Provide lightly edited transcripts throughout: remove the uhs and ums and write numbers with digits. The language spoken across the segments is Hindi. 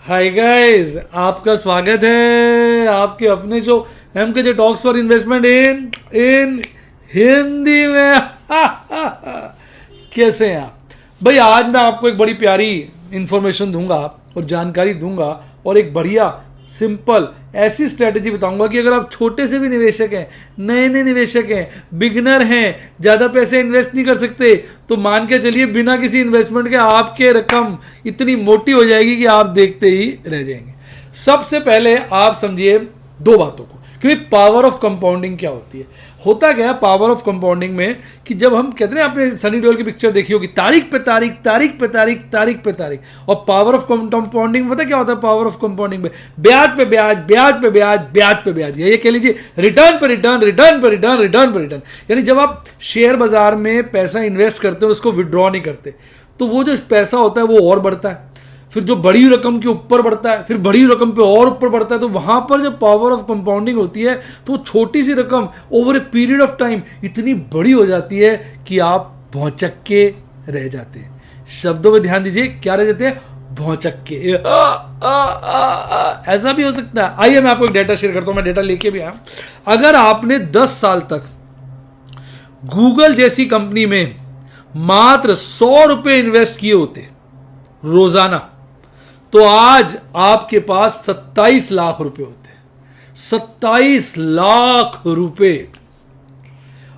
हाय गाइस, आपका स्वागत है आपके अपने show MKJ talks for investment in Hindi में। कैसे हैं आप भाई? आज मैं आपको एक बड़ी प्यारी इंफॉर्मेशन दूंगा और जानकारी दूंगा और एक बढ़िया सिंपल ऐसी स्ट्रेटेजी बताऊंगा कि अगर आप छोटे से भी निवेशक हैं, नए नए निवेशक हैं, बिगनर हैं, ज़्यादा पैसे इन्वेस्ट नहीं कर सकते, तो मान के चलिए बिना किसी इन्वेस्टमेंट के आपके रकम इतनी मोटी हो जाएगी कि आप देखते ही रह जाएंगे। सबसे पहले आप समझिए दो बातों को, क्योंकि पावर ऑफ कंपाउंडिंग क्या होती है। होता क्या है पावर ऑफ कंपाउंडिंग में कि जब हम कहते हैं, आपने सनी देओल की पिक्चर देखी होगी, तारीख पे तारीख, तारीख पे तारीख, तारीख पे तारीख। और पावर ऑफ कंपाउंडिंग पता क्या होता है? पावर ऑफ कंपाउंडिंग में ब्याज पे ब्याज, ब्याज पे ब्याज, ब्याज पे ब्याज, ये कह लीजिए रिटर्न पे रिटर्न, रिटर्न पे रिटर्न, रिटर्न पे रिटर्न। यानी जब आप शेयर बाजार में पैसा इन्वेस्ट करते हो उसको विड्रॉ नहीं करते, तो वो जो पैसा होता है वो और बढ़ता है, फिर जो बड़ी रकम के ऊपर बढ़ता है, फिर बड़ी रकम पे और ऊपर बढ़ता है। तो वहां पर जब पावर ऑफ कंपाउंडिंग होती है तो छोटी सी रकम over a period of time इतनी बड़ी हो जाती है कि आप भौचक के रह जाते हैं। शब्दों पे ध्यान दीजिए, क्या रह जाते हैं? भौचक के। ऐसा भी हो सकता है। आइए मैं आपको एक डेटा शेयर करता हूं, मैं डेटा लेके भी आया। अगर आपने 10 साल तक गूगल जैसी कंपनी में मात्र 100 रुपए इन्वेस्ट किए होते रोजाना, तो आज आपके पास 27 लाख रुपए होते। 27 लाख रुपए।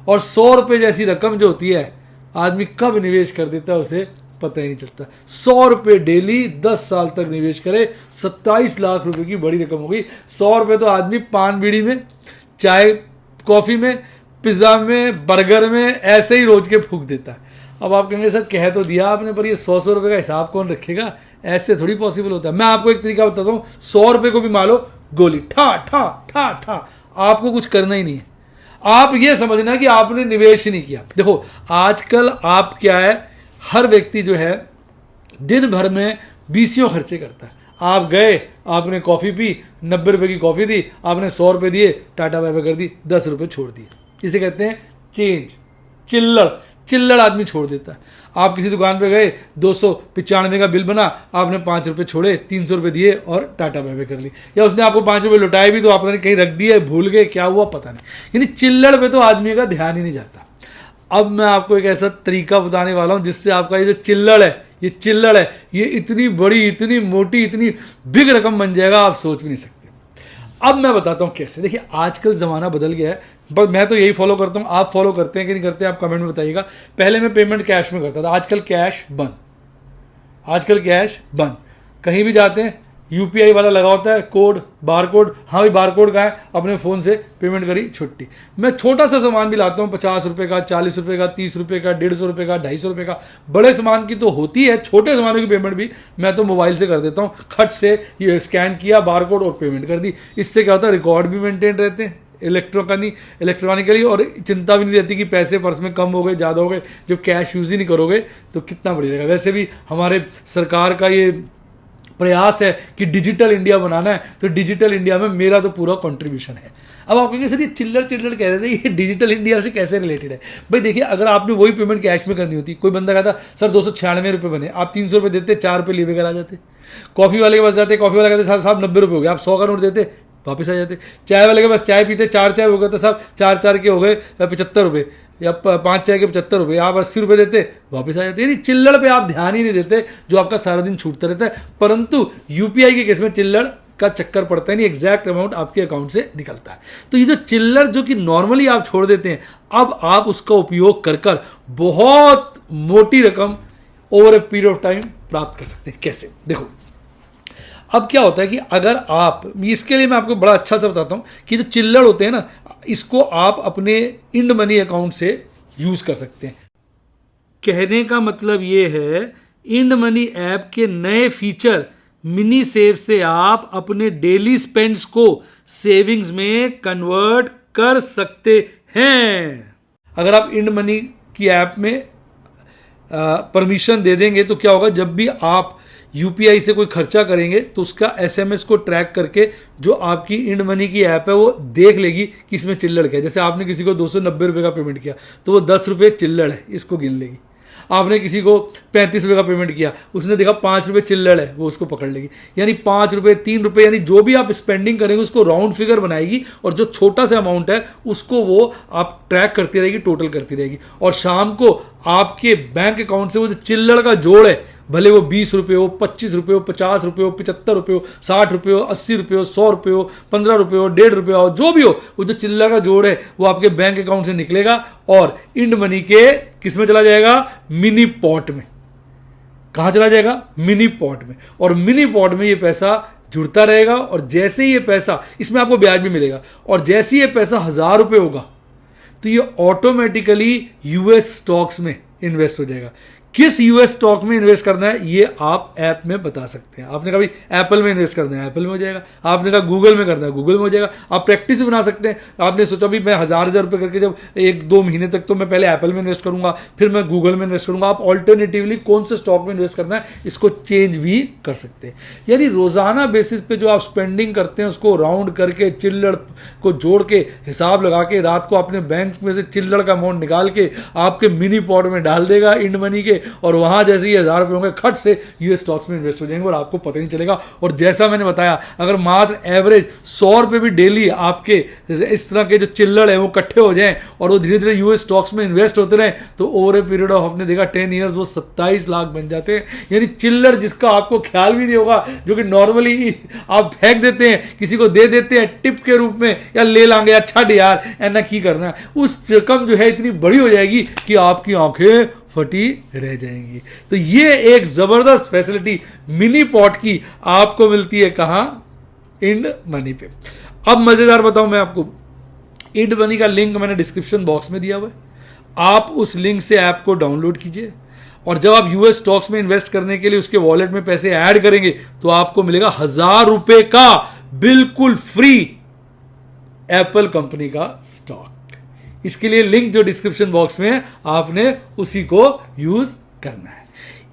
और 100 रुपए जैसी रकम जो होती है, आदमी कब निवेश कर देता है उसे पता ही नहीं चलता। 100 रुपए डेली 10 साल तक निवेश करे, 27 लाख रुपए की बड़ी रकम हो गई। 100 रुपए तो आदमी पान बीड़ी में, चाय कॉफी में, पिज्जा में, बर्गर में ऐसे ही रोज के फूंक देता है। अब आप कहेंगे सर कह तो दिया आपने, पर ये 100 रुपए का हिसाब कौन रखेगा? ऐसे थोड़ी पॉसिबल होता है। मैं आपको एक तरीका बताता हूं, 100 रुपए को भी मान लो गोली ठा ठा ठा ठा, आपको कुछ करना ही नहीं है। आप ये समझना कि आपने निवेश ही नहीं किया। देखो आजकल आप क्या है, हर व्यक्ति जो है दिन भर में 20 खर्चे करता है। आप गए, आपने कॉफी पी, 90 रुपए की कॉफी दी, आपने 100 रुपए दिए, टाटा बाय बाय कर दी, 10 रुपए छोड़ दिए। इसे कहते हैं चेंज, चिल्लड़। चिल्लड़ आदमी छोड़ देता है। आप किसी दुकान पे गए, 295 का बिल बना, आपने 5 रुपए छोड़े, 300 रुपए दिए और टाटा बाय बाय कर ली। या उसने आपको 5 रुपए लौटाए भी तो आपने कहीं रख दिए, भूल गए, क्या हुआ पता नहीं। यानी चिल्लड़ पे तो आदमी का ध्यान ही नहीं जाता। अब मैं आपको एक ऐसा तरीका बताने वाला हूं जिससे आपका ये जो चिल्लड़ है, ये चिल्लड़ है, ये इतनी बड़ी, इतनी मोटी, इतनी बिग रकम बन जाएगा, आप सोच भी नहीं सकते। अब मैं बताता हूं कैसे। देखिए आजकल ज़माना बदल गया है, पर मैं तो यही फॉलो करता हूं। आप फॉलो करते हैं कि नहीं करते हैं, आप कमेंट में बताइएगा। पहले मैं पेमेंट कैश में करता था, आजकल कैश बंद। आजकल कैश बंद। कहीं भी जाते हैं यूपीआई वाला लगा होता है, कोड, बार कोड। हाँ भाई बार कोड कहाँ है? अपने फ़ोन से पेमेंट करी, छुट्टी। मैं छोटा सा सामान भी लाता हूँ, 50 रुपये का, 40 रुपये का, 30 रुपये का, 150 रुपये का, 250 रुपये का। बड़े सामान की तो होती है, छोटे सामानों की पेमेंट भी मैं तो मोबाइल से कर देता हूँ। खट से ये स्कैन किया बार कोड और पेमेंट कर दी। इससे क्या होता है, रिकॉर्ड भी मेंटेन रहते हैं इलेक्ट्रॉनिकली, और चिंता भी नहीं रहती कि पैसे पर्स में कम हो गए, ज़्यादा हो गए। जब कैश यूज़ ही नहीं करोगे तो कितना बढ़िया रहेगा। वैसे भी हमारे सरकार का ये प्रयास है कि डिजिटल इंडिया बनाना है, तो डिजिटल इंडिया में मेरा तो पूरा कंट्रीब्यूशन है। अब आप कहेंगे सर ये चिल्लड़ चिल्लड़ कह रहे थे, ये डिजिटल इंडिया से कैसे रिलेटेड है? भाई देखिए, अगर आपने वही पेमेंट कैश में करनी होती, कोई बंदा कहता सर 296 रुपये बने, आप 300 रुपये देते, 4 रुपये ले कर आ जाते। कॉफ़ी वाले के पास जाते, कॉफ़ी वाला कहते साहब 90 रुपये हो गए, आप 100 का नोट देते, वापस आ जाते। चाय वाले के पास चाय पीते, 4 चाय हो गए तो साहब 4 के हो गए 75 रुपये, या 5 चाय के 75 रुपये, आप 80 रुपये देते, वापस आ जाते। यानी चिल्लड़ पे आप ध्यान ही नहीं देते, जो आपका सारा दिन छूटता रहता है। परंतु यूपीआई के केस में चिल्लड़ का चक्कर पड़ता है नहीं, एग्जैक्ट अमाउंट आपके अकाउंट से निकलता है। तो ये जो चिल्लड़ जो कि नॉर्मली आप छोड़ देते हैं, अब आप उसका उपयोग कर बहुत मोटी रकम over a period of time प्राप्त कर सकते हैं। कैसे? देखो अब क्या होता है कि अगर आप, इसके लिए मैं आपको बड़ा अच्छा सा बताता हूँ कि जो चिल्लड़ होते हैं ना, इसको आप अपने इंड मनी अकाउंट से यूज़ कर सकते हैं। कहने का मतलब ये है, इंड मनी ऐप के नए फीचर मिनी सेव से आप अपने डेली स्पेंड्स को सेविंग्स में कन्वर्ट कर सकते हैं। अगर आप इंड मनी की ऐप में परमिशन दे देंगे तो क्या होगा, जब भी आप यूपीआई से कोई खर्चा करेंगे तो उसका एसएमएस को ट्रैक करके जो आपकी इंड मनी की ऐप है वो देख लेगी कि इसमें चिल्लड़ क्या है। जैसे आपने किसी को 290 रुपये का पेमेंट किया तो वो 10 रुपये चिल्लड़ है, इसको गिन लेगी। आपने किसी को 35 रुपये का पेमेंट किया, उसने देखा 5 रुपये चिल्लड़ है, वो उसको पकड़ लेगी। यानी 5 रुपये, 3 रुपये, यानी जो भी आप स्पेंडिंग करेंगे उसको राउंड फिगर बनाएगी, और जो छोटा सा अमाउंट है उसको वो आप ट्रैक करती रहेगी, टोटल करती रहेगी। और शाम को आपके बैंक अकाउंट से वो जो चिल्लड़ का जोड़ है, भले वो 20 रुपये हो, 25 रुपये हो, 50 रुपये हो, 75 रुपये हो, 60 रुपये हो, 80 रुपये हो, 100 रुपये हो, 15 रुपये हो, 1.5 रुपये हो, जो भी हो, वो जो चिल्लड़ का जोड़ है वो आपके बैंक अकाउंट से निकलेगा और इंड मनी के किस में चला जाएगा? मिनी पॉट में। कहां चला जाएगा? मिनी पॉट में। और मिनी पॉट में ये पैसा जुड़ता रहेगा, और जैसे ही ये पैसा, इसमें आपको ब्याज भी मिलेगा, और जैसे ही ये पैसा 1000 रुपये होगा तो ये ऑटोमेटिकली यूएस स्टॉक्स में इन्वेस्ट हो जाएगा। किस यूएस स्टॉक में इन्वेस्ट करना है ये आप ऐप में बता सकते हैं। आपने कहा भाई एप्पल में इन्वेस्ट करना है, एप्पल में हो जाएगा। आपने कहा गूगल में करना है, गूगल में हो जाएगा। आप प्रैक्टिस भी बना सकते हैं। आपने सोचा भी मैं 1000 रुपये करके जब 1-2 महीने तक, तो मैं पहले एप्पल में इन्वेस्ट करूंगा, फिर मैं गूगल में इन्वेस्ट करूंगा। आप ऑल्टरनेटिवली कौन से स्टॉक में इन्वेस्ट करना है इसको चेंज भी कर सकते हैं। यानी रोजाना बेसिस पे जो आप स्पेंडिंग करते हैं उसको राउंड करके, चिल्लड़ को जोड़ के, हिसाब लगा के, रात को अपने बैंक में से चिल्लड़ का अमाउंट निकाल के आपके मिनी पॉट में डाल देगा इंड मनी के, और वहां जैसे ही 1000 रुपये होंगे खट से यूएस स्टॉक्स में इन्वेस्ट हो जाएंगे और आपको पता नहीं चलेगा। और जैसा मैंने बताया, अगर मात्र एवरेज 100 रुपये भी डेली आपके इस तरह के जो चिल्लड़ है वो इकट्ठे हो जाएं और वो धीरे धीरे यूएस स्टॉक्स में इन्वेस्ट होते रहें, तो ओवर ए पीरियड ऑफ, आपने देखा 10 ईयर्स, वो 27 लाख बन जाते हैं। यानी चिल्लड़ जिसका आपको ख्याल भी नहीं होगा, जो कि नॉर्मली आप फेंक देते हैं, किसी को दे देते हैं टिप के रूप में, या ले लांगे, अच्छा यार ऐना की करना है, उस रकम जो है इतनी बड़ी हो जाएगी कि आपकी आंखें फटी रह जाएंगी। तो ये एक जबरदस्त फैसिलिटी मिनी पॉट की आपको मिलती है कहां? इंड मनी पे। अब मजेदार बताऊं मैं आपको, इंड मनी का लिंक मैंने डिस्क्रिप्शन बॉक्स में दिया हुआ है। आप उस लिंक से ऐप को डाउनलोड कीजिए, और जब आप यूएस स्टॉक्स में इन्वेस्ट करने के लिए उसके वॉलेट में पैसे ऐड करेंगे तो आपको मिलेगा 1000 रुपए का बिल्कुल फ्री एप्पल कंपनी का स्टॉक। इसके लिए लिंक जो डिस्क्रिप्शन बॉक्स में है, आपने उसी को यूज करना है।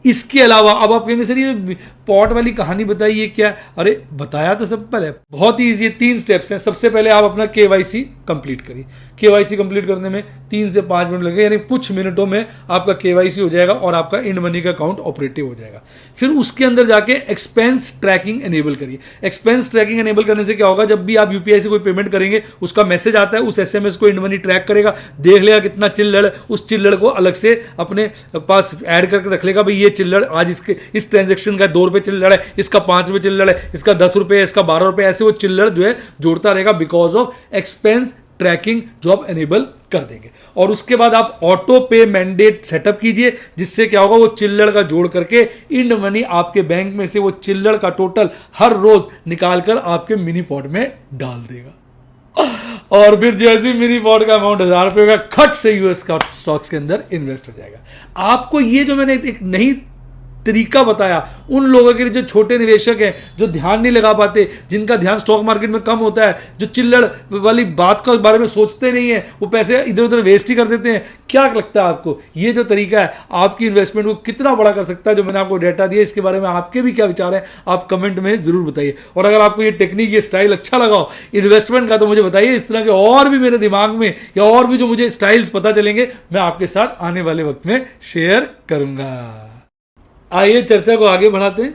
इसके अलावा अब आप कहेंगे सर ये पॉट वाली कहानी बताई, ये क्या? अरे बताया तो सिंपल है, बहुत ही ईजी है। 3 स्टेप्स हैं। सबसे पहले आप अपना केवाईसी कंप्लीट करिए। केवाईसी कंप्लीट करने में 3 से 5 मिनट लगेगा, यानी कुछ मिनटों में आपका केवाईसी हो जाएगा और आपका इंड मनी का अकाउंट ऑपरेटिव हो जाएगा। फिर उसके अंदर जाके एक्सपेंस ट्रैकिंग एनेबल करिए। एक्सपेंस ट्रैकिंग एनेबल करने से क्या होगा, जब भी आप यूपीआई से कोई पेमेंट करेंगे उसका मैसेज आता है, उस एसएमएस को इंड मनी ट्रैक करेगा, देख लेगा कितना चिल्लड़, उस चिल्लड़ को अलग से अपने पास ऐड करके रख लेगा। भाई ये चिल्लड़ आज इसके इस ट्रांजेक्शन का 2 रुपए चिल्लड़ है, इसका 5 रुपए चिल्लड़ है, इसका 10 रुपए है, इसका 12 रुपए, ऐसे वो चिल्लड़ जो है जोड़ता रहेगा, बिकॉज ऑफ एक्सपेंस ट्रैकिंग जो आप एनेबल कर देंगे। और उसके बाद आप ऑटो पे मैंडेट सेटअप कीजिए, जिससे क्या होगा, वो चिल्लड़ का जोड़ करके इंड मनी आपके बैंक में से वो चिल्लड़ का टोटल हर रोज निकालकर आपके मिनी पॉट में डाल देगा। और फिर जैसे मिनी पॉट का अमाउंट 1000 रुपये का खट से यूएस स्टॉक्स के अंदर इन्वेस्ट हो जाएगा। आपको ये जो मैंने एक नई तरीका बताया, उन लोगों के लिए जो छोटे निवेशक हैं, जो ध्यान नहीं लगा पाते, जिनका ध्यान स्टॉक मार्केट में कम होता है, जो चिल्लड़ वाली बात का बारे में सोचते नहीं है, वो पैसे इधर उधर वेस्ट ही कर देते हैं, क्या लगता है आपको ये जो तरीका है आपकी इन्वेस्टमेंट को कितना बड़ा कर सकता है? जो मैंने आपको डेटा दिया, इसके बारे में आपके भी क्या विचार है, आप कमेंट में जरूर बताइए। और अगर आपको ये टेक्निक, ये स्टाइल अच्छा लगा हो इन्वेस्टमेंट का, तो मुझे बताइए। इस तरह के और भी मेरे दिमाग में, या और भी जो मुझे स्टाइल्स पता चलेंगे, मैं आपके साथ आने वाले वक्त में शेयर करूंगा। आइए चर्चा को आगे बढ़ाते हैं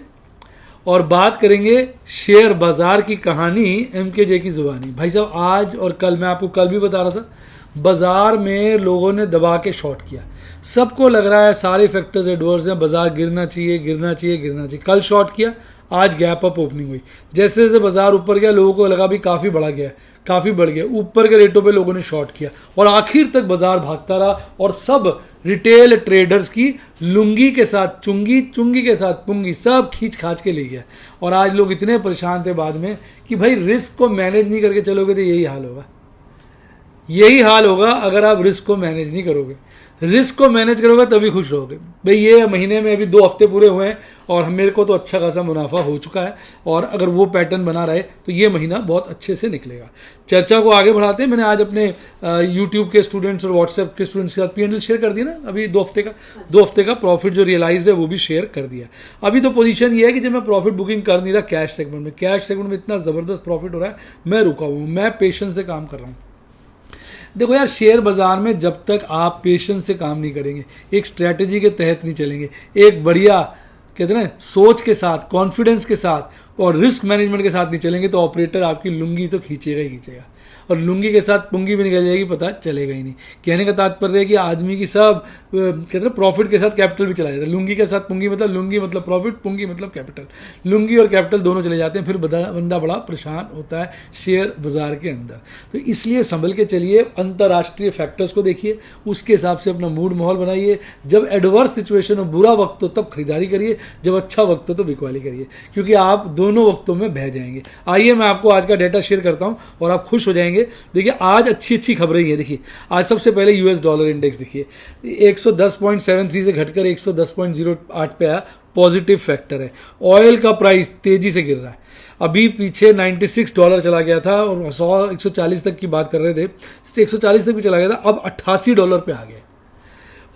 और बात करेंगे शेयर बाजार की कहानी एमकेजे की जुबानी। भाई साहब, आज और कल, मैं आपको कल भी बता रहा था, बाजार में लोगों ने दबा के शॉर्ट किया। सबको लग रहा है सारे फैक्टर्स एडवर्स हैं, बाजार गिरना चाहिए, गिरना चाहिए, गिरना चाहिए। कल शॉर्ट किया, आज गैप अप ओपनिंग हुई। जैसे जैसे बाजार ऊपर गया, लोगों को लगा भी काफ़ी बढ़ा गया, काफ़ी बढ़ गया, ऊपर के रेटों पे लोगों ने शॉर्ट किया और आखिर तक बाजार भागता रहा। और सब रिटेल ट्रेडर्स की लुंगी के साथ चुंगी, चुंगी के साथ पुंगी, सब खींच खाच के ले गया। और आज लोग इतने परेशान थे बाद में कि भाई रिस्क को मैनेज नहीं करके चलोगे तो यही हाल होगा। यही हाल होगा अगर आप रिस्क को मैनेज नहीं करोगे। रिस्क को मैनेज करोगे तभी खुश रहोगे। भाई ये महीने में अभी 2 हफ्ते पूरे हुए हैं और मेरे को तो अच्छा खासा मुनाफा हो चुका है, और अगर वो पैटर्न बना रहे तो ये महीना बहुत अच्छे से निकलेगा। चर्चा को आगे बढ़ाते हैं। मैंने आज अपने यूट्यूब के स्टूडेंट्स और व्हाट्सएप के स्टूडेंट्स के साथ पीएनएल शेयर कर दिया ना, अभी 2 हफ्ते का प्रॉफिट जो रियलाइज है वो भी शेयर कर दिया। अभी तो पोजीशन ये है कि जब मैं प्रॉफिट बुकिंग कर नहीं रहा कैश सेगमेंट में, इतना ज़बरदस्त प्रॉफिट हो रहा है, मैं रुका हुआ हूँ, मैं पेशेंस से काम कर रहा हूँ। देखो यार, शेयर बाजार में जब तक आप पेशेंस से काम नहीं करेंगे, एक स्ट्रैटेजी के तहत नहीं चलेंगे, एक बढ़िया कहते हैं ना सोच के साथ, कॉन्फिडेंस के साथ और रिस्क मैनेजमेंट के साथ नहीं चलेंगे, तो ऑपरेटर आपकी लुंगी तो खींचेगा ही खींचेगा, और लुंगी के साथ पुंगी भी निकल जाएगी, पता चलेगा ही नहीं। कहने का तात्पर्य है कि आदमी की सब कहते हैं प्रॉफिट के साथ कैपिटल भी चला जाता है। लुंगी के साथ पुंगी मतलब, लुंगी मतलब प्रॉफिट, पुंगी मतलब कैपिटल, लुंगी और कैपिटल दोनों चले जाते हैं, फिर बंदा बड़ा परेशान होता है शेयर बाजार के अंदर। तो इसलिए संभल के चलिए, अंतर्राष्ट्रीय फैक्टर्स को देखिए, उसके हिसाब से अपना मूड माहौल बनाइए। जब एडवर्स सिचुएशन हो, बुरा वक्त हो, तब खरीदारी करिए, जब अच्छा वक्त हो तो बिकवाली करिए, क्योंकि आप दोनों वक्तों में बह जाएंगे। आइए मैं आपको आज का डेटा शेयर करता हूं और आप खुश हो जाएंगे। देखिए आज अच्छी खबरें ही है। देखिए आज सबसे पहले यूएस डॉलर इंडेक्स देखिए 110.73 से घटकर 110.08 पे आया, पॉजिटिव फैक्टर है। ऑयल का प्राइस तेजी से गिर रहा है, अभी पीछे $96 चला गया था और 140 तक की बात कर रहे थे, 140 तक भी चला गया था, अब $88 पे आ गया।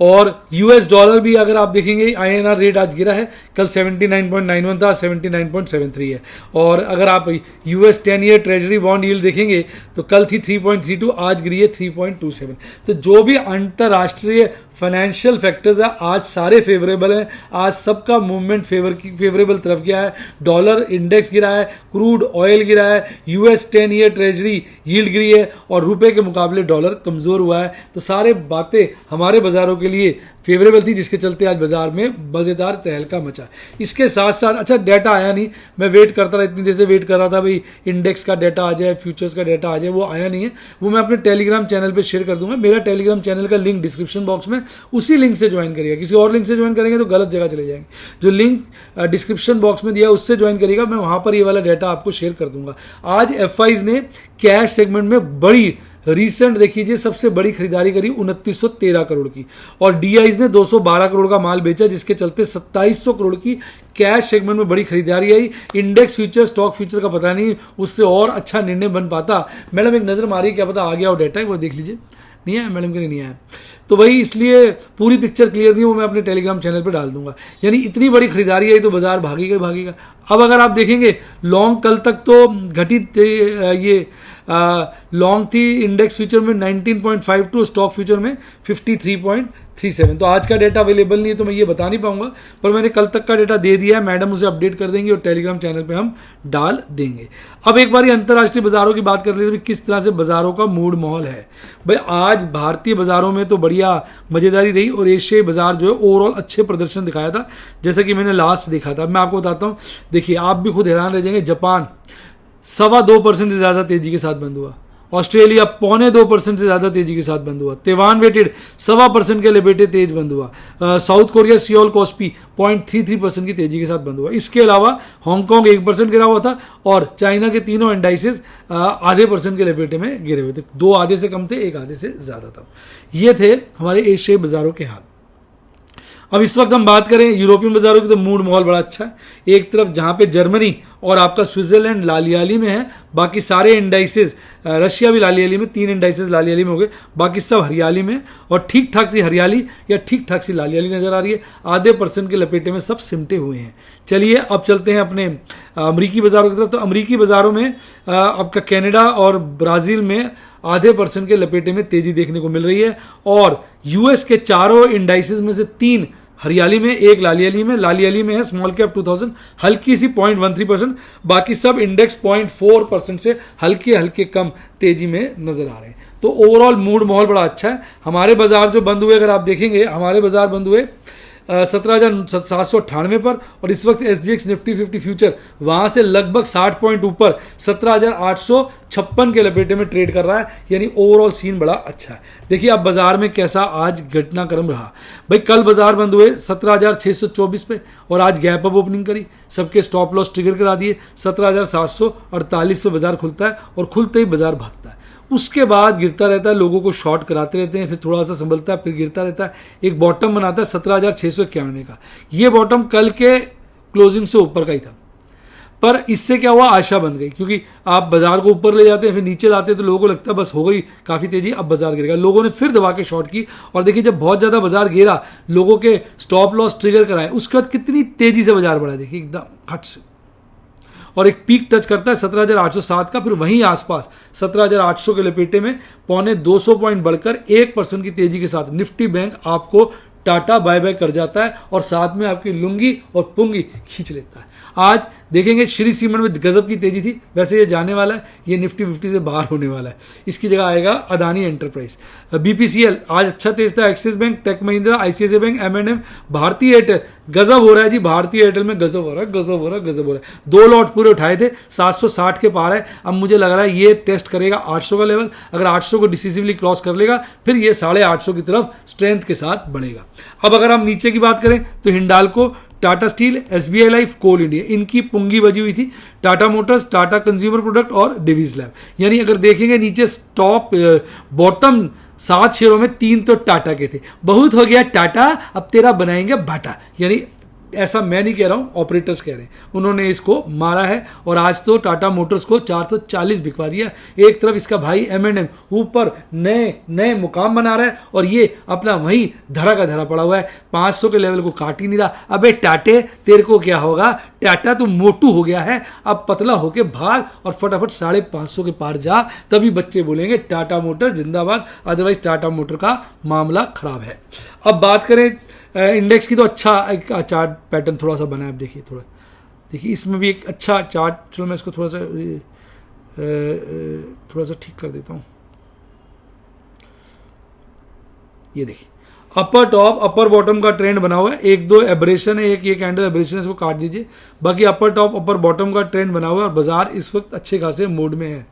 और यूएस डॉलर भी अगर आप देखेंगे, आईएनआर रेट आज गिरा है, कल 79.91 था, 79.73 है। और अगर आप US 10 year treasury bond yield देखेंगे तो कल थी 3.32, आज गिरी है 3.27। तो जो भी अंतर्राष्ट्रीय फाइनेंशियल फैक्टर्स है आज सारे फेवरेबल हैं, आज सबका मूवमेंट फेवरेबल तरफ गया है। डॉलर इंडेक्स गिरा है, क्रूड ऑयल गिरा है, यूएस 10 ईयर ट्रेजरी यील्ड गिरी है और रुपए के मुकाबले डॉलर कमजोर हुआ है। तो सारे बातें हमारे बाजारों के लिए फेवरेबल थी, जिसके चलते आज बाजार में मजेदार तहलका मचा। इसके साथ साथ अच्छा डाटा आया नहीं, मैं वेट करता रहा, इतनी देर से वेट कर रहा था भाई इंडेक्स का डाटा आ जाए, फ्यूचर्स का डाटा आ जाए, वो आया नहीं है। वो मैं अपने टेलीग्राम चैनल पे शेयर कर दूंगा। मेरा टेलीग्राम चैनल का लिंक डिस्क्रिप्शन बॉक्स में, उसी लिंक से ज्वाइन करिएगा, किसी और लिंक से ज्वाइन करेंगे तो गलत जगह चले जाएंगे। जो लिंक डिस्क्रिप्शन बॉक्स में दिया उससे ज्वाइन करिएगा, मैं वहां पर ये वाला डाटा आपको शेयर कर दूंगा। आज एफआईज ने कैश सेगमेंट में बड़ी रीसेंट देखिए सबसे बड़ी खरीदारी करी 2913 करोड़ की, और डीआईज ने 212 करोड़ का माल बेचा, जिसके चलते 2700 करोड़ की कैश सेगमेंट में बड़ी खरीदारी आई। इंडेक्स फ्यूचर, स्टॉक फ्यूचर का पता नहीं, उससे और अच्छा निर्णय बन पाता। मैडम एक नजर मारी, क्या पता आ गया हो डाटा, वो देख लीजिए। नहीं आया मैडम के लिए, नहीं आया तो भाई इसलिए पूरी पिक्चर क्लियर नहीं, वो मैं अपने टेलीग्राम चैनल पे डाल दूंगा। यानी इतनी बड़ी खरीदारी आई तो बाजार भागेगा ही भागेगा। अब अगर आप देखेंगे लॉन्ग, कल तक तो घटित ये लॉन्ग थी इंडेक्स फ्यूचर में 19.52, स्टॉक फ्यूचर में 53.37। तो आज का डेटा अवेलेबल नहीं है तो मैं ये बता नहीं पाऊंगा, पर मैंने कल तक का डेटा दे दिया है, मैडम उसे अपडेट कर देंगे और टेलीग्राम चैनल पे हम डाल देंगे। अब एक बार अंतर्राष्ट्रीय बाजारों की बात कर लेते हैं, किस तरह से बाजारों का मूड माहौल है। भाई आज भारतीय बाजारों में तो बढ़िया मजेदारी रही और एशियाई बाजार जो है ओवरऑल अच्छे प्रदर्शन दिखाया था, जैसा कि मैंने लास्ट देखा था। मैं आपको बताता हूं, देखिए आप भी खुद हैरान रह जाएंगे। जापान 2.25% से ज्यादा तेजी के साथ बंद हुआ, ऑस्ट्रेलिया 0.25% से ज्यादा तेजी के साथ बंद हुआ, ताइवान वेटेड 1.25% के लपेटे तेज बंद हुआ, साउथ कोरिया सियोल कॉस्पी 0.33% की तेजी के साथ बंद हुआ। इसके अलावा हांगकांग 1% गिरा हुआ था और चाइना के तीनों इंडाइसेस 0.5% के लपेटे में गिरे हुए थे। 2 आधे से कम थे, 1 आधे से ज्यादा था। ये थे हमारे एशियाई बाजारों के हाल। अब इस वक्त हम बात करें यूरोपियन बाजारों की, तो मूड माहौल बड़ा अच्छा है। एक तरफ जहां पे जर्मनी और आपका स्विट्जरलैंड लालियाली में है, बाकी सारे इंडाइसेस, रशिया भी लालियाली में, 3 इंडाइसेस लालियाली में हो गए, बाकी सब हरियाली में, और ठीक ठाक सी हरियाली या ठीक ठाक सी लालियाली नजर आ रही है। 0.5% के लपेटे में सब सिमटे हुए हैं। चलिए अब चलते हैं अपने अमरीकी बाजारों की तरफ। तो अमरीकी बाजारों में आपका कनाडा और ब्राजील में 0.5% के लपेटे में तेजी देखने को मिल रही है, और यूएस के चारों इंडाइसेस में से 3 हरियाली में, 1 लालियाली में। लालियाली में है स्मॉल कैप 2000 हल्की सी 0.13%, बाकी सब इंडेक्स 0.4% से हल्के हल्के कम तेजी में नजर आ रहे हैं। तो ओवरऑल मूड माहौल बड़ा अच्छा है। हमारे बाजार जो बंद हुए, अगर आप देखेंगे हमारे बाजार बंद हुए 17,798 पर, और इस वक्त SGX निफ्टी 50 फ्यूचर वहां से लगभग 60 पॉइंट ऊपर 17,856 के लपेटे में ट्रेड कर रहा है। यानी ओवरऑल सीन बड़ा अच्छा है। देखिए अब बाजार में कैसा आज घटनाक्रम रहा। भाई कल बाजार बंद हुए 17,624 पे और आज गैप अप ओपनिंग करी, सबके स्टॉप लॉस ट्रिगर करा दिए। 17,748 पे बाजार खुलता है और खुलते ही बाजार भागता है। उसके बाद गिरता रहता है, लोगों को शॉर्ट कराते रहते हैं, फिर थोड़ा सा संभलता है, फिर गिरता रहता है, एक बॉटम बनाता है 17,691 का। ये बॉटम कल के क्लोजिंग से ऊपर का ही था, पर इससे क्या हुआ, आशा बन गई, क्योंकि आप बाजार को ऊपर ले जाते हैं फिर नीचे लाते हैं तो लोगों को लगता है बस हो गई काफी तेजी, अब बाजार गिरेगा। लोगों ने फिर दबा के शॉर्ट की, और देखिए जब बहुत ज्यादा बाजार गिरा, लोगों के स्टॉप लॉस ट्रिगर कराए, उसके बाद कितनी तेजी से बाजार बढ़ा, देखिए एकदम खट से। और एक पीक टच करता है 17,807 का, फिर वहीं आसपास 17,800 के लपेटे में 250 पॉइंट बढ़कर 1% की तेजी के साथ निफ्टी बैंक आपको टाटा बाय बाय कर जाता है और साथ में आपकी लुंगी और पुंगी खींच लेता है। आज देखेंगे श्री सीमेंट में गजब की तेजी थी, वैसे ये जाने वाला है, ये निफ्टी 50 से बाहर होने वाला है, इसकी जगह आएगा अदानी एंटरप्राइज। बीपीसीएल आज अच्छा तेज था, Axis Bank, Tech Mahindra, ICICI Bank, एम&एम, भारतीय एयरटेल गजब हो रहा है जी, भारतीय एयरटेल में गजब हो रहा है, गजब हो रहा है, गजब हो रहा है। 2 लॉट पूरे उठाए थे, 760 के पार है, अब मुझे लग रहा है ये टेस्ट करेगा 800 का लेवल, अगर 800 को डिसिसिवली क्रॉस कर लेगा फिर ये 850 की तरफ स्ट्रेंथ के साथ बढ़ेगा। अब अगर हम नीचे की बात करें तो Hindalco, Tata Steel, SBI Life, Coal India, इनकी पुंगी बजी हुई थी। Tata Motors, Tata Consumer Product और डिवीज लैब, यानी अगर देखेंगे नीचे टॉप बॉटम 7 शेयरों में 3 तो टाटा के थे। बहुत हो गया टाटा, अब तेरा बनाएंगे बाटा, यानी ऐसा मैं नहीं कह रहा हूं, ऑपरेटर्स कह रहे हैं, उन्होंने इसको मारा है और आज तो टाटा मोटर्स को 440 बिकवा दिया। एक तरफ इसका भाई एम&एम ऊपर नए नए मुकाम बना रहा है और ये अपना वहीं धरा का धरा पड़ा हुआ है, 500 के लेवल को काट ही नहीं रहा। अबे टाटे तेरे को क्या होगा, टाटा तू मोटू हो गया है, अब पतला होके भाग और फटाफट 550 के पार जा, तभी बच्चे बोलेंगे टाटा मोटर जिंदाबाद, अदरवाइज टाटा मोटर का मामला खराब है। अब बात करें इंडेक्स की, तो अच्छा एक चार्ट पैटर्न थोड़ा सा बना है, आप देखिए, थोड़ा देखिए इसमें भी एक अच्छा चार्ट, चलो मैं इसको थोड़ा सा ठीक कर देता हूँ। ये देखिए अपर टॉप अपर बॉटम का ट्रेंड बना हुआ है, 1-2 एब्रेशन है, एक ये कैंडल एब्रेशन है, इसको काट दीजिए, बाकी अपर टॉप अपर बॉटम का ट्रेंड बना हुआ है और बाजार इस वक्त अच्छे खासे मूड में है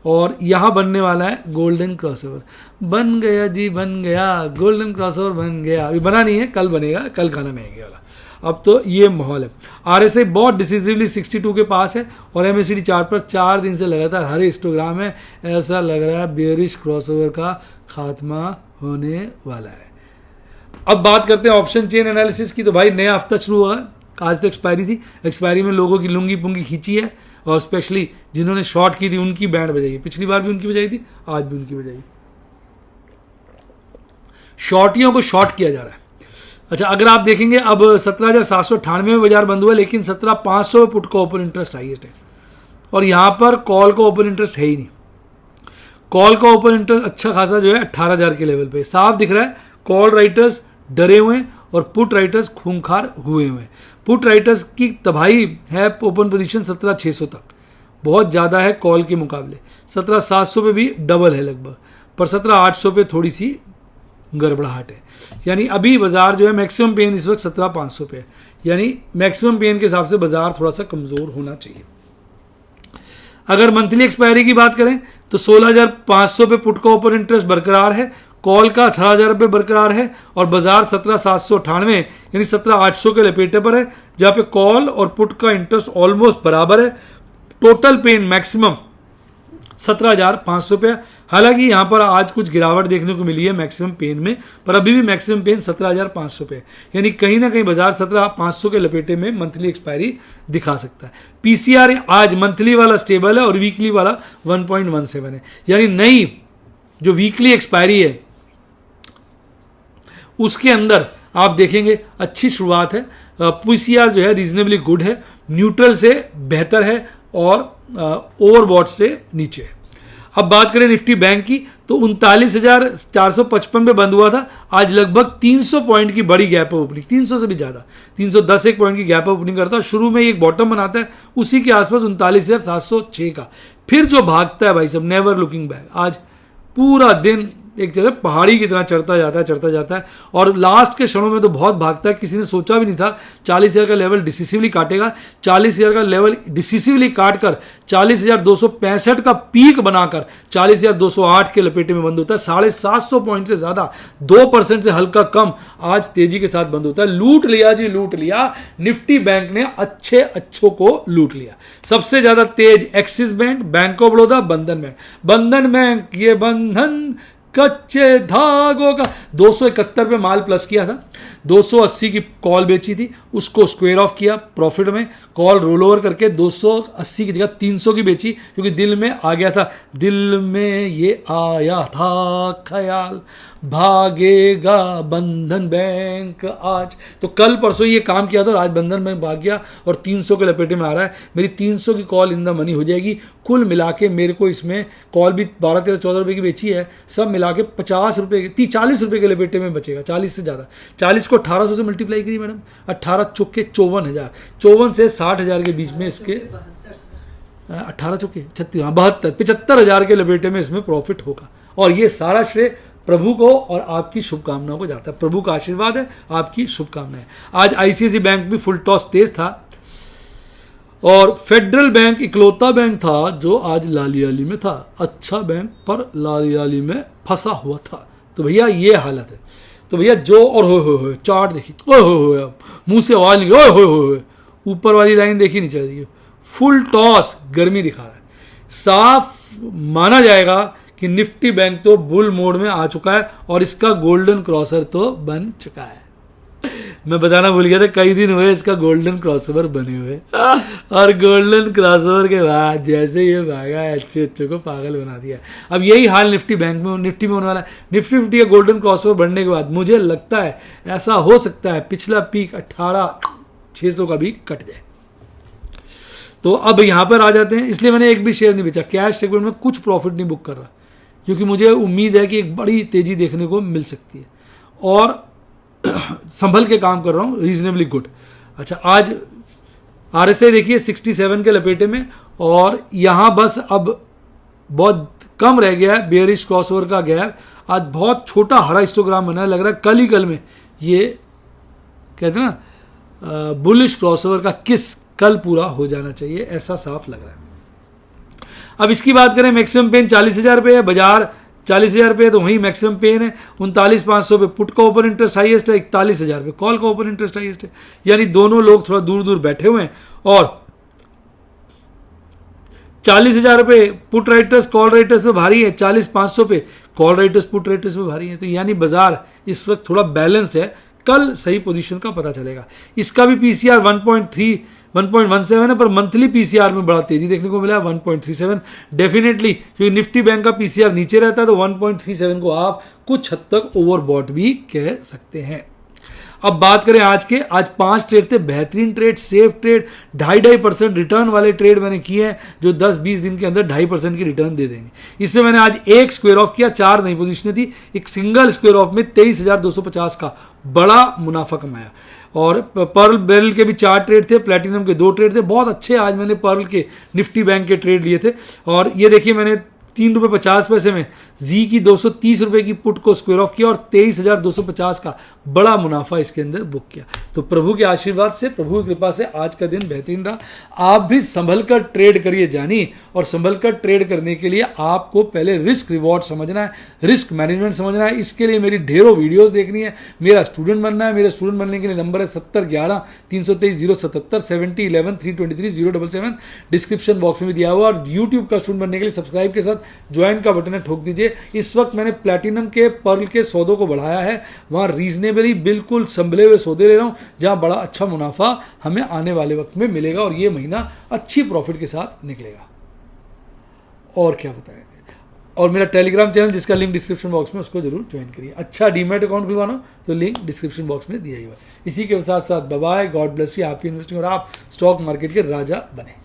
और यहां बनने वाला है गोल्डन क्रॉसओवर। बन गया जी, बन गया, गोल्डन क्रॉसओवर बन गया, अभी बना नहीं है, कल बनेगा, कल खाना महंगे वाला। अब तो ये माहौल है। आरएसआई बहुत डिसिसिवली 62 के पास है और एमएसीडी चार्ट पर 4 दिन से लगातार हर हिस्टोग्राम है, ऐसा लग रहा है बेयरिश क्रॉसओवर का खात्मा होने वाला है। अब बात करते हैं ऑप्शन चेन एनालिसिस की, तो भाई नया हफ्ता शुरू हुआ, आज तो एक्सपायरी थी, एक्सपायरी में लोगों की लुंगी पुंगी खींची है और स्पेशली जिन्होंने शॉर्ट की थी उनकी बैंड बजाई, पिछली बार भी उनकी बजाई थी, आज भी उनकी बजाई। शॉर्टियों को शॉर्ट किया जा रहा है। अच्छा, अगर आप देखेंगे अब 17,798 में बाजार बंद हुआ, लेकिन 17,500 में पुट का ओपन इंटरेस्ट हाईएस्ट है और यहां पर कॉल का ओपन इंटरेस्ट है ही नहीं। कॉल का ओपन इंटरेस्ट अच्छा खासा जो है 18,000 के लेवल पे साफ दिख रहा है। कॉल राइटर्स डरे हुए हैं और पुट राइटर्स खूंखार हुए हुए हैं। पुट राइटर्स की तबाही है ओपन पोजीशन 17,600 तक, बहुत ज़्यादा है कॉल के मुकाबले। 17,700 पे भी डबल है लगभग, पर 17,800 पे थोड़ी सी गड़बड़ाहट है। यानी अभी बाजार जो है मैक्सिमम पेन इस वक्त 17,500 पे है, यानी मैक्सिमम पेन के हिसाब से बाजार थोड़ा सा कमज़ोर होना चाहिए। अगर मंथली एक्सपायरी की बात करें तो 16,500 पे पुट का ओपन इंटरेस्ट बरकरार है, कॉल का 18,000 रुपये बरकरार है और बाजार 17,798 यानी 17,800 के लपेटे पर है, जहां पे कॉल और पुट का इंटरेस्ट ऑलमोस्ट बराबर है। टोटल पेन मैक्सिमम 17,500 पे है। हालांकि यहां पर आज कुछ गिरावट देखने को मिली है मैक्सिमम पेन में, पर अभी भी मैक्सिमम पेन 17,500 पे है, यानी कहीं ना कहीं बाजार 17,500 के लपेटे में मंथली एक्सपायरी दिखा सकता है। पीसीआर आज मंथली वाला स्टेबल है और वीकली वाला 1.17 है, यानी नई जो वीकली एक्सपायरी है उसके अंदर आप देखेंगे अच्छी शुरुआत है। पीसीआर जो है रीजनेबली गुड है, न्यूट्रल से बेहतर है और ओवरबॉट से नीचे है। अब बात करें निफ्टी बैंक की तो 39,455 पे बंद हुआ था, आज लगभग 300 पॉइंट की बड़ी गैप ओपनिंग, 300 से भी ज्यादा, 310 एक पॉइंट की गैप ओपनिंग करता है। शुरू में एक बॉटम बनाता है उसी के आसपास 39,706 का, फिर जो भागता है भाई सब नेवर लुकिंग बैक। आज पूरा दिन एक जगह पहाड़ी की तरह चढ़ता जाता है और लास्ट के क्षणों में तो बहुत भागता है। किसी ने सोचा भी नहीं था 40,000 का लेवल डिसिसिवली काटेगा। 40,000 का लेवल डिसिसिवली काट कर 40,265 का पीक बनाकर 40,208 के लपेटे में बंद होता है। 750 पॉइंट से ज्यादा, 2% से हल्का कम आज तेजी के साथ बंद होता है। लूट लिया जी, लूट लिया। निफ्टी बैंक ने अच्छों को लूट लिया। सबसे ज्यादा तेज Axis Bank, Bank of Baroda, Bandhan Bank. बंधन बैंक ये बंधन कच्चे धागों का 271 पे माल प्लस किया था, 280 की कॉल बेची थी, उसको स्क्वायर ऑफ किया प्रॉफिट में, कॉल रोल ओवर करके 280 की जगह 300 की बेची, क्योंकि दिल में आ गया था, दिल में ये आया था ख्याल भागेगा बंधन बैंक आज। तो कल परसों ये काम किया था, आज बंधन बैंक भाग गया और 300 के लपेटे में आ रहा है। मेरी 300 की कॉल इन द मनी हो जाएगी। कुल मिला के मेरे को इसमें कॉल भी 12, 13, 14 रुपये की बेची है, सब मिला के 50 रुपये 40 रुपये के लपेटे में बचेगा, 40 से ज़्यादा। 40 को 1800 से मल्टीप्लाई करिए मैडम, 18 चौके 54,000, 54 से 60,000 के बीच में इसके 18 चौके 36, हाँ 72, 75,000 के लपेटे में इसमें प्रॉफिट होगा। और ये सारा श्रेय प्रभु को और आपकी शुभकामनाओं को जाता है। प्रभु का आशीर्वाद है, आपकी शुभकामनाएं। आज आईसीआईसी बैंक भी फुल टॉस तेज था और फेडरल बैंक इकलौता बैंक था जो आज लालियाली में था। अच्छा बैंक पर लालियाली में फंसा हुआ था। तो भैया ये हालत है। तो भैया जो और हो चार्ट देखिए, ओए हो मुंह से आवाज नहीं, ओए हो ऊपर वाली लाइन देखी नीचे देखिए, फुल टॉस गर्मी दिखा रहा है। साफ माना जाएगा कि निफ्टी बैंक तो बुल मोड में आ चुका है और इसका गोल्डन क्रॉसर तो बन चुका है। मैं बताना भूल गया था, कई दिन हुए इसका गोल्डन क्रॉसओवर बने हुए और गोल्डन क्रॉसओवर के बाद जैसे ये भागा है, अच्छे को पागल बना दिया। अब यही हाल निफ्टी बैंक में, निफ्टी में होने वाला है। निफ्टी 50 का गोल्डन क्रॉसओवर बनने के बाद मुझे लगता है ऐसा हो सकता है पिछला पीक 18,600 का भी कट जाए। तो अब यहां पर आ जाते हैं, इसलिए मैंने एक भी शेयर नहीं बेचा। कैश सेगमेंट में कुछ प्रॉफिट नहीं बुक कर रहा, क्योंकि मुझे उम्मीद है कि एक बड़ी तेजी देखने को मिल सकती है और संभल के काम कर रहा हूं, रीजनेबली गुड। अच्छा, आज आरएसआई देखिए 67 के लपेटे में और यहां बस अब बहुत कम रह गया है बेयरिश क्रॉसओवर का गैप। आज बहुत छोटा हरा हिस्टोग्राम बना है, लग रहा है कल ही कल में ये कहते हैं ना बुलिश क्रॉसओवर का किस कल पूरा हो जाना चाहिए, ऐसा साफ लग रहा है। अब इसकी बात करें, मैक्सिमम पेन 40,000 रुपये है, बाजार 40,000 रुपये, तो वही मैक्सिमम पेन है। 39,500 पे पुट का ओपन इंटरेस्ट हाईएस्ट है, 41,000 रुपये कॉल का ओपन इंटरेस्ट हाईएस्ट है। यानी दोनों लोग थोड़ा दूर दूर बैठे हुए हैं और 40,000 रुपये पुट राइटर्स कॉल राइटर्स पे भारी है, 40,500 पे कॉल राइटर्स पुट राइटर्स पे भारी है। तो यानी बाजार इस वक्त थोड़ा बैलेंस्ड है, कल सही पोजीशन का पता चलेगा। इसका भी पीसीआर 1.17 है, पर मंथली पीसीआर में बड़ा तेजी देखने को मिला है 1.37। डेफिनेटली क्योंकि निफ्टी बैंक का पीसीआर नीचे रहता है तो 1.37 को आप कुछ हद तक ओवरबॉट भी कह सकते हैं। अब बात करें आज 5 ट्रेड थे, बेहतरीन ट्रेड, सेफ ट्रेड, 2.5% रिटर्न वाले ट्रेड मैंने किए हैं जो 10-20 दिन के अंदर 2.5% की रिटर्न दे देंगे। इसमें मैंने आज एक स्क्वायर ऑफ किया, 4 नई पोजीशनें थी, एक सिंगल स्क्वायर ऑफ में 23,250 का बड़ा मुनाफा कमाया। और पर्ल बेरल के भी 4 ट्रेड थे, प्लेटिनम के 2 ट्रेड थे, बहुत अच्छे आज मैंने पर्ल के निफ्टी बैंक के ट्रेड लिए थे। और ये देखिए मैंने 3 रुपये 50 पैसे में जी की 230 रुपये की पुट को स्क्वायर ऑफ किया और 23,250 का बड़ा मुनाफा इसके अंदर बुक किया। तो प्रभु के आशीर्वाद से, प्रभु की कृपा से आज का दिन बेहतरीन रहा। आप भी संभल कर ट्रेड करिए जानिए, और संभल कर ट्रेड करने के लिए आपको पहले रिस्क रिवॉर्ड समझना है, रिस्क मैनेजमेंट समझना है। इसके लिए मेरी ढेरों वीडियोस देखनी है, मेरा स्टूडेंट बनना है। मेरे स्टूडेंट बनने के लिए नंबर है 7011-323-077, 7011-323-077, डिस्क्रिप्शन बॉक्स में भी दिया हुआ। और यूट्यूब का स्टूडेंट बनने के लिए सब्सक्राइब के साथ ज्वाइन का बटन है, ठोक दीजिए। इस वक्त मैंने प्लैटिनम के पर्ल के सौदों को बढ़ाया है, वहां रीजनेबली बिल्कुल संभले हुए सौदे ले रहा हूं जहां बड़ा अच्छा मुनाफा हमें आने वाले वक्त में मिलेगा और ये महीना अच्छी प्रॉफिट के साथ निकलेगा। और क्या बताएं। और मेरा टेलीग्राम चैनल जिसका लिंक डिस्क्रिप्शन बॉक्स में, उसको जरूर ज्वाइन करिए। अच्छा डीमैट अकाउंट खुलवाना तो लिंक डिस्क्रिप्शन बॉक्स में दिया ही हुआ है। इसी के साथ साथ bye bye, God bless you, happy investing और आप स्टॉक मार्केट के राजा बने।